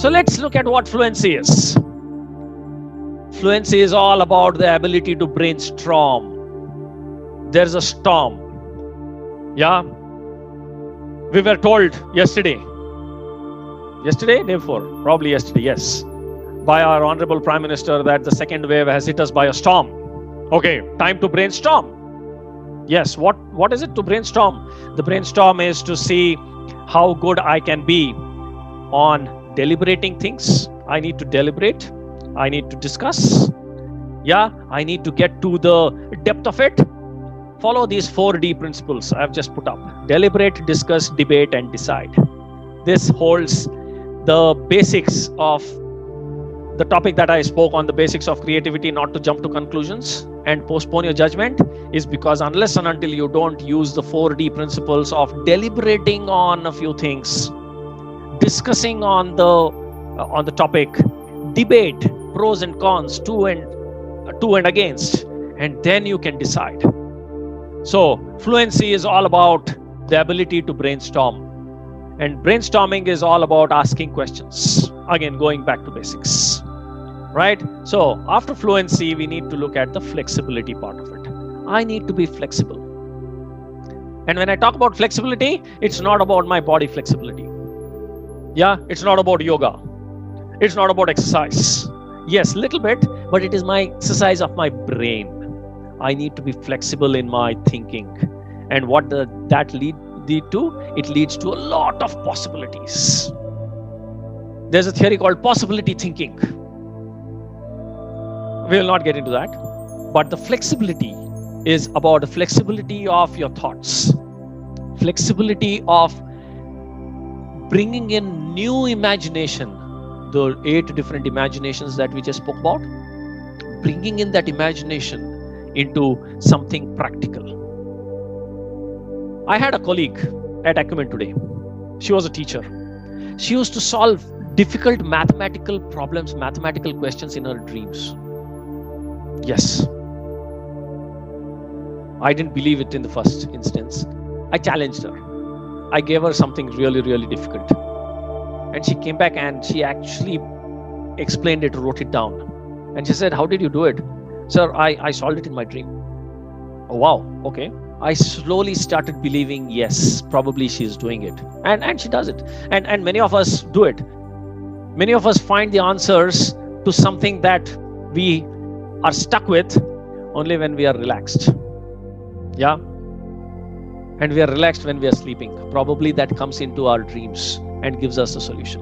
So let's look at what fluency is. Fluency is all about the ability to brainstorm. There's a storm. Yeah. We were told yesterday, day before, probably yesterday, yes, by our Honorable Prime Minister that the second wave has hit us by a storm. Okay, time to brainstorm. Yes, what is it to brainstorm? The brainstorm is to see how good I can be on deliberating things. I need to deliberate. I need to discuss. Yeah, I need to get to the depth of it. Follow these 4D principles I've just put up. Deliberate, discuss, debate, and decide. This holds the basics of the topic that I spoke on, the basics of creativity, not to jump to conclusions and postpone your judgment, is because unless and until you don't use the 4D principles of deliberating on a few things, discussing on the topic, debate pros and cons, to and against, and then you can decide. So fluency is all about the ability to brainstorm, and brainstorming is all about asking questions. Again, going back to basics, right? So after fluency, we need to look at the flexibility part of it. I need to be flexible. And when I talk about flexibility, it's not about my body flexibility. Yeah, it's not about yoga. It's not about exercise. Yes, little bit, but it is my exercise of my brain. I need to be flexible in my thinking. And what that lead to? It leads to a lot of possibilities. There's a theory called possibility thinking. We will not get into that. But the flexibility is about the flexibility of your thoughts. Flexibility of bringing in new imagination. The 8 different imaginations that we just spoke about. Bringing in that imagination into something practical. I had a colleague at Acumen today. She was a teacher. She used to solve difficult mathematical problems, mathematical questions in her dreams. Yes. I didn't believe it in the first instance. I challenged her. I gave her something really, really difficult. And she came back and she actually explained it, wrote it down. And she said, "How did you do it?" "Sir, I solved it in my dream." "Oh, wow. Okay." I slowly started believing, yes, probably she's doing it. And she does it. And many of us do it. Many of us find the answers to something that we are stuck with only when we are relaxed. Yeah. And we are relaxed when we are sleeping. Probably that comes into our dreams and gives us a solution.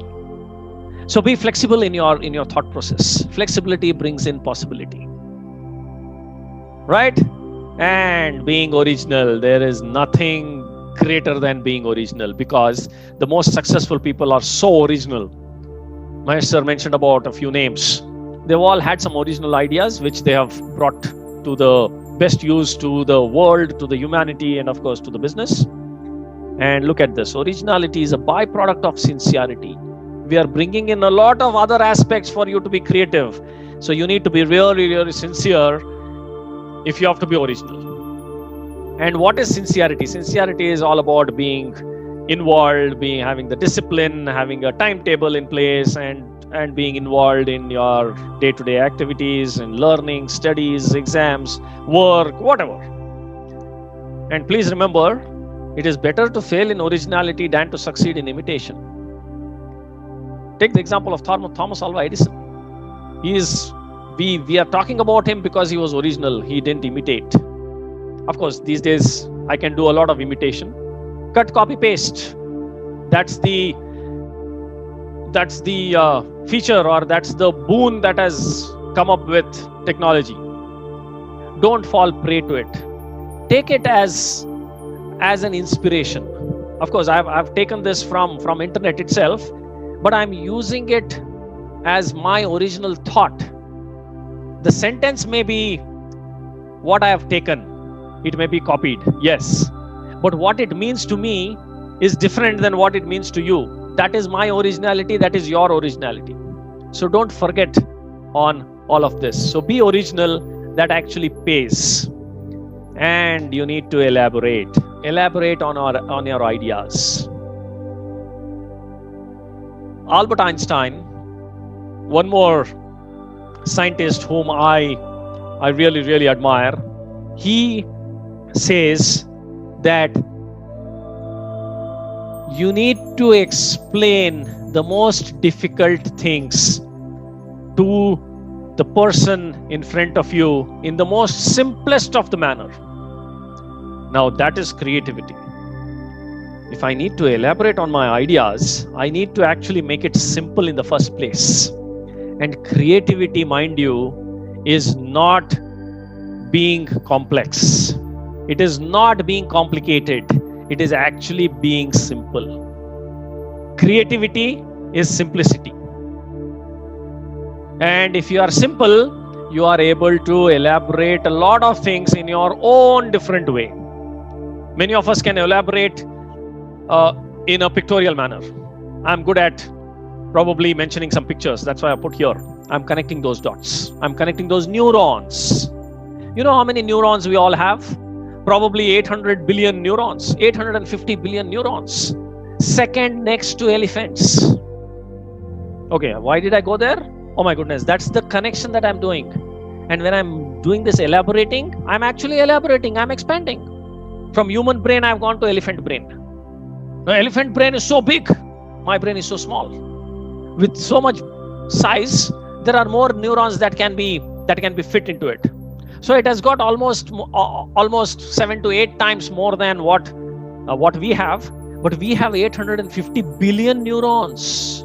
So be flexible in your thought process. Flexibility brings in possibility. Right? And being original, there is nothing greater than being original, because the most successful people are so original. Mahesh sir mentioned about a few names. They've all had some original ideas which they have brought to the best use to the world, to the humanity, and of course to the business. And look at this. Originality is a byproduct of sincerity. We are bringing in a lot of other aspects for you to be creative. So you need to be really, really sincere if you have to be original. And what is sincerity? Sincerity is all about being involved, having the discipline, having a timetable in place, and being involved in your day-to-day activities and learning, studies, exams, work, whatever. And please remember, it is better to fail in originality than to succeed in imitation. Take the example of Thomas Alva Edison. We are talking about him because he was original. He didn't imitate. Of course, these days I can do a lot of imitation. Cut, copy, paste. That's the feature, or that's the boon that has come up with technology. Don't fall prey to it. Take it as an inspiration. Of course, I've taken this from internet itself, but I'm using it as my original thought. The sentence may be what I have taken. It may be copied, yes. But what it means to me is different than what it means to you. That is my originality, that is your originality. So don't forget on all of this. So be original, that actually pays. And you need to elaborate on your ideas. Albert Einstein one more scientist whom I really, really admire. He says that you need to explain the most difficult things to the person in front of you in the most simplest of the manner. Now that is creativity. If I need to elaborate on my ideas, I need to actually make it simple in the first place. And creativity, mind you, is not being complex. It is not being complicated. It is actually being simple. Creativity is simplicity. And if you are simple, you are able to elaborate a lot of things in your own different way. Many of us can elaborate in a pictorial manner. I'm good at probably mentioning some pictures. That's why I put here. I'm connecting those dots. I'm connecting those neurons. You know how many neurons we all have? Probably 800 billion neurons, 850 billion neurons. Second next to elephants. Okay, why did I go there? Oh my goodness, that's the connection that I'm doing. And when I'm doing this elaborating, I'm actually elaborating, I'm expanding. From human brain, I've gone to elephant brain. Now, elephant brain is so big, my brain is so small. With so much size, there are more neurons that can be fit into it. So it has got almost 7 to 8 times more than what we have, but we have 850 billion neurons.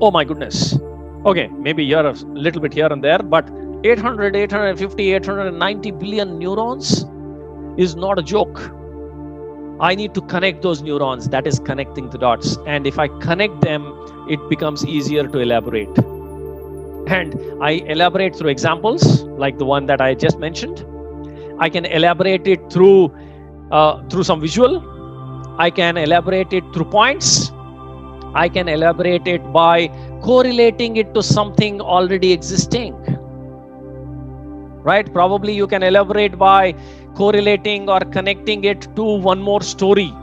Oh my goodness. Okay, maybe here a little bit here and there, but 800, 850, 890 billion neurons is not a joke. I need to connect those neurons. That is connecting the dots. And if I connect them, it becomes easier to elaborate. And I elaborate through examples like the one that I just mentioned. I can elaborate it through some visual. I can elaborate it through points. I can elaborate it by correlating it to something already existing. Right? Probably you can elaborate by correlating or connecting it to one more story.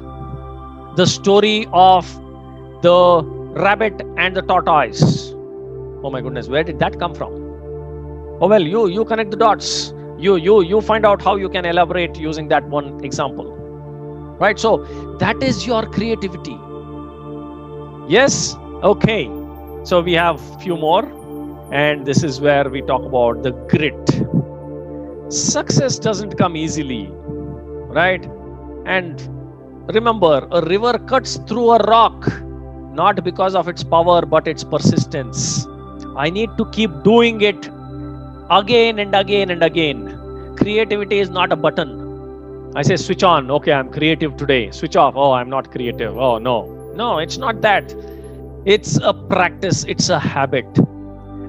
The story of the rabbit and the tortoise. Oh my goodness, where did that come from? Oh well, you connect the dots. You find out how you can elaborate using that one example. Right? So that is your creativity. Yes? Okay. So we have a few more, and this is where we talk about the grit. Success doesn't come easily, right? And remember, a river cuts through a rock, not because of its power, but its persistence. I need to keep doing it again and again and again. Creativity is not a button. I say switch on, okay, I'm creative today. Switch off, oh, I'm not creative. Oh, no. No, it's not that. It's a practice, it's a habit.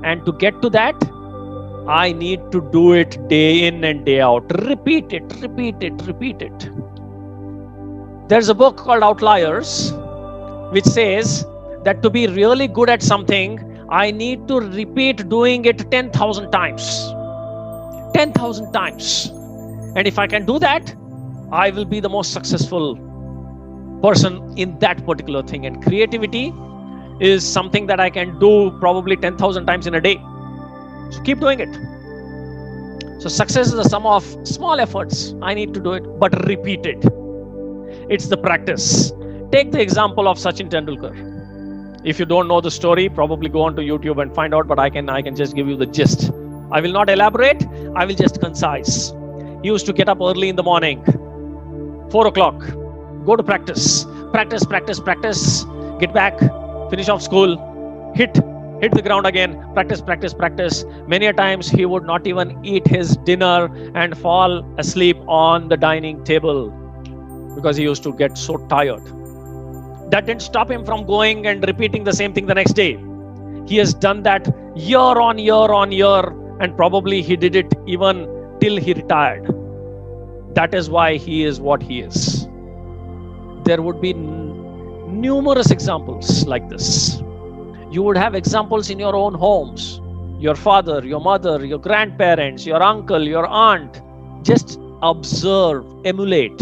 And to get to that, I need to do it day in and day out. Repeat it, repeat it, repeat it. There's a book called Outliers, which says that to be really good at something, I need to repeat doing it 10,000 times. 10,000 times. And if I can do that, I will be the most successful person in that particular thing. And creativity is something that I can do probably 10,000 times in a day. So keep doing it. So success is the sum of small efforts. I need to do it, but repeat it. It's the practice. Take the example of Sachin Tendulkar. If you don't know the story, probably go on to YouTube and find out, but I can just give you the gist. I will not elaborate. I will just concise. He used to get up early in the morning, 4 o'clock, go to practice, get back, finish off school, hit the ground again, practice. Many a times he would not even eat his dinner and fall asleep on the dining table because he used to get so tired. That didn't stop him from going and repeating the same thing the next day. He has done that year on year, and probably he did it even till he retired. That is why he is what he is. There would be numerous examples like this. You would have examples in your own homes. Your father, your mother, your grandparents, your uncle, your aunt. Just observe, emulate.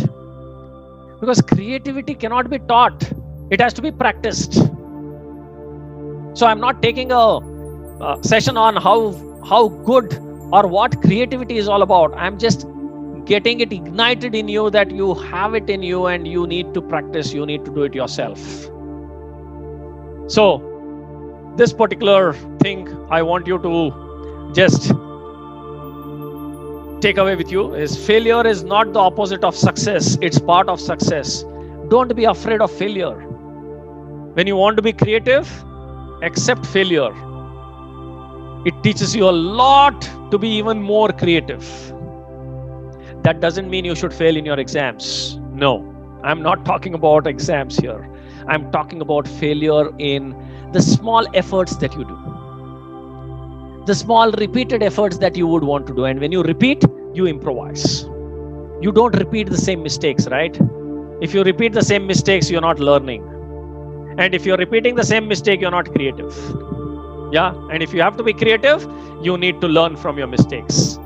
Because creativity cannot be taught. It has to be practiced. So I'm not taking a session on how good or what creativity is all about. I'm just getting it ignited in you, that you have it in you and you need to practice, you need to do it yourself. So this particular thing I want you to just take away with you is, failure is not the opposite of success, it's part of success. Don't be afraid of failure. When you want to be creative, accept failure. It teaches you a lot to be even more creative. That doesn't mean you should fail in your exams. No, I'm not talking about exams here. I'm talking about failure in the small efforts that you do, the small repeated efforts that you would want to do. And when you repeat, you improvise. You don't repeat the same mistakes, right? If you repeat the same mistakes, you're not learning. And if you're repeating the same mistake, you're not creative. Yeah. And if you have to be creative, you need to learn from your mistakes.